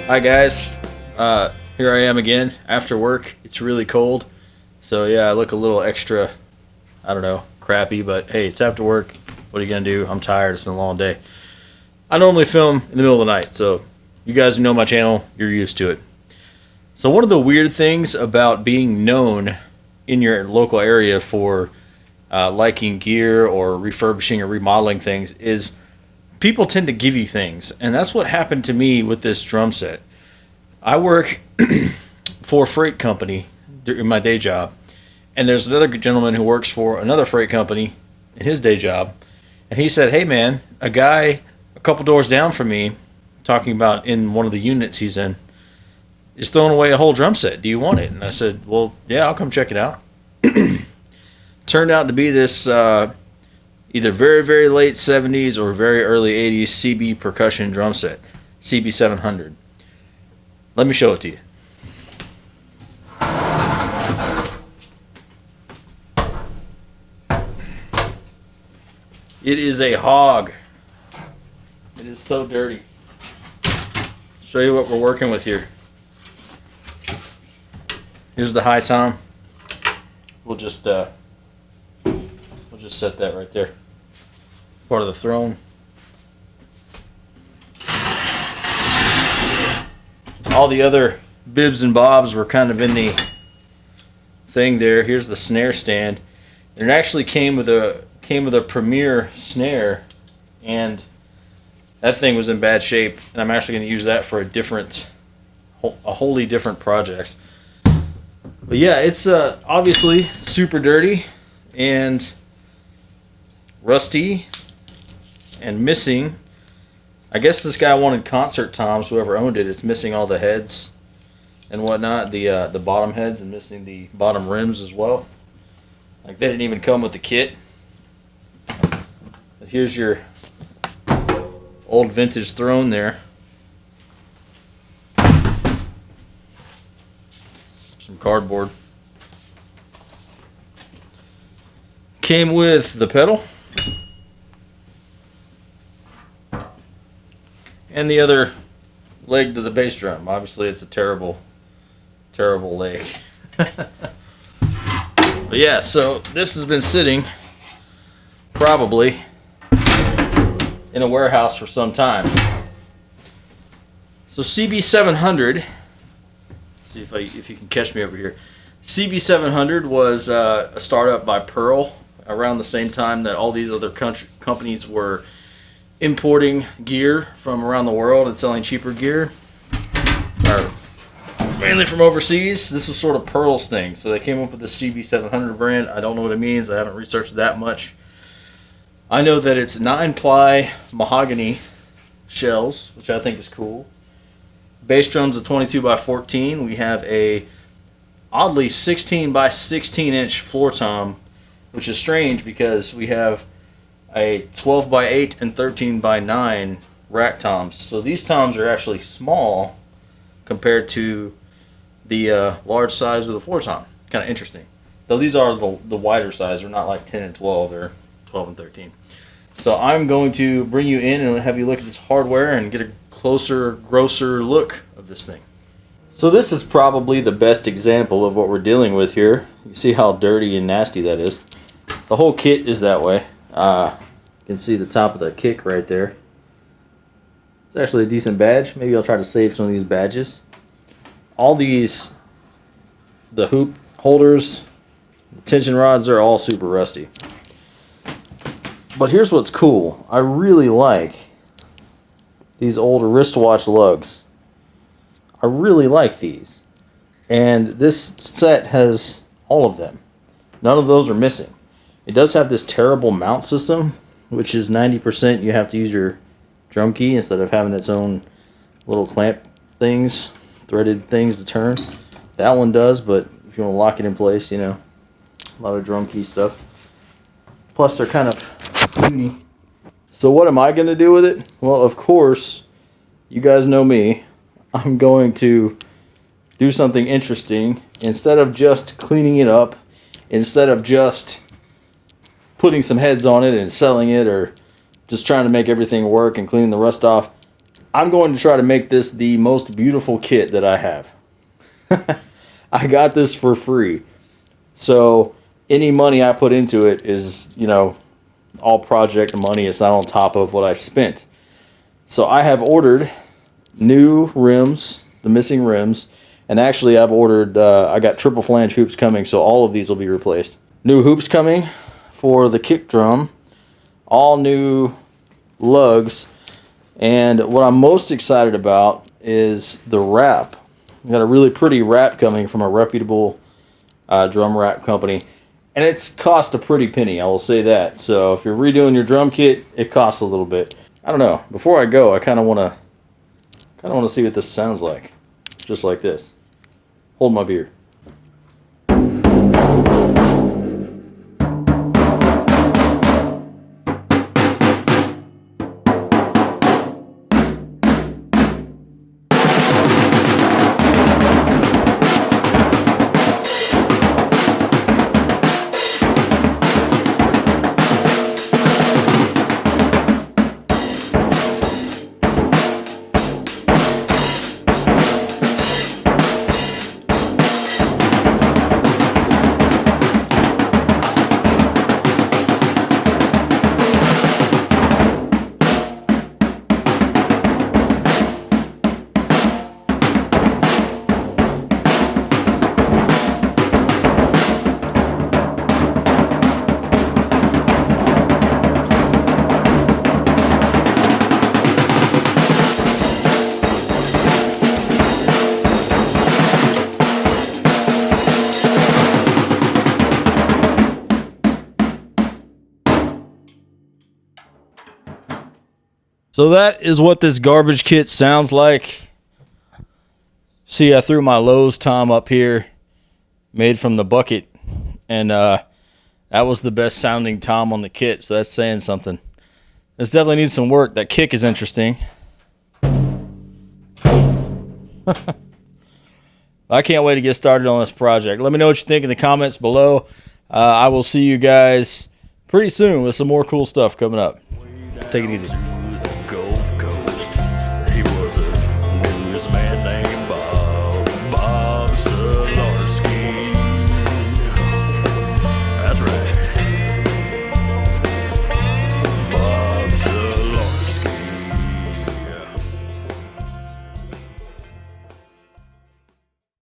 Hi guys, here I am again after work. It's really cold, so yeah, I look a little extra, I don't know, crappy, but hey, it's after work. What are you gonna do? I'm tired. It's been a long day. I normally film in the middle of the night, so you guys who know my channel, you're used to it. So one of the weird things about being known in your local area for liking gear or refurbishing or remodeling things is people tend to give you things, and that's what happened to me with this drum set. I work for a freight company in my day job, and there's another gentleman who works for another freight company in his day job, and he said, "Hey man, a guy a couple doors down from me, talking about in one of the units he's in, is throwing away a whole drum set. Do you want it?" And I said, "Well, yeah, I'll come check it out." Turned out to be this either very, very late 70s or very early 80s CB percussion drum set, CB 700. Let me show it to you. It is a hog. It is so dirty. Show you what we're working with here. Here's the high tom. We'll just set that right there. Part of the throne. All the other bibs and bobs were kind of in the thing there. Here's the snare stand. And it actually came with a Premier snare, and that thing was in bad shape. And I'm actually going to use that for a wholly different project. But yeah, it's obviously super dirty and rusty and missing. I guess this guy wanted concert toms, whoever owned it. It's missing all the heads and whatnot, the bottom heads, and missing the bottom rims as well. Like, they didn't even come with the kit. But here's your old vintage throne there. Some cardboard. Came with the pedal and the other leg to the bass drum. Obviously, it's a terrible, terrible leg. But yeah, so this has been sitting probably in a warehouse for some time. So CB700, see if you can catch me over here. CB700 was a startup by Pearl around the same time that all these other companies were importing gear from around the world and selling cheaper gear, or mainly from overseas. This was sort of Pearl's thing, so they came up with the CB700 brand. I don't know what it means. I haven't researched that much. I know that it's 9-ply mahogany shells, which I think is cool. Bass drums are 22 by 14. We have a oddly 16 by 16 inch floor tom, which is strange because we have a 12 by 8 and 13 by 9 rack toms. So these toms are actually small compared to the large size of the floor tom. Kind of interesting. Though these are the wider size. They're not like 10 and 12. They're 12 and 13. So I'm going to bring you in and have you look at this hardware and get a closer, grosser look of this thing. So this is probably the best example of what we're dealing with here. You see how dirty and nasty that is. The whole kit is that way. You can see the top of the kick right there. It's actually a decent badge. Maybe I'll try to save some of these badges. All these, the hoop holders, the tension rods, are all super rusty. But here's what's cool. I really like these old wristwatch lugs. I really like these. And this set has all of them. None of those are missing. It does have this terrible mount system, which is 90% you have to use your drum key instead of having its own little clamp things, threaded things to turn. That one does, but if you want to lock it in place, you know, a lot of drum key stuff. Plus, they're kind of puny. So what am I going to do with it? Well, of course, you guys know me. I'm going to do something interesting. Instead of just cleaning it up, instead of just putting some heads on it and selling it, or just trying to make everything work and cleaning the rust off, I'm going to try to make this the most beautiful kit that I have. I got this for free. So any money I put into it is, you know, all project money. It's not on top of what I spent. So I have ordered new rims, the missing rims. And actually I've ordered, I got triple flange hoops coming. So all of these will be replaced. New hoops coming for the kick drum. All new lugs. And what I'm most excited about is the wrap. I got a really pretty wrap coming from a reputable drum wrap company. And it's cost a pretty penny, I will say that. So if you're redoing your drum kit, it costs a little bit. I don't know. Before I go, I kind of want to see what this sounds like. Just like this. Hold my beer. So that is what this garbage kit sounds like. See, I threw my Lowe's tom up here, made from the bucket, and that was the best sounding tom on the kit, so that's saying something. This definitely needs some work. That kick is interesting. I can't wait to get started on this project. Let me know what you think in the comments below. I will see you guys pretty soon with some more cool stuff coming up. Take it easy.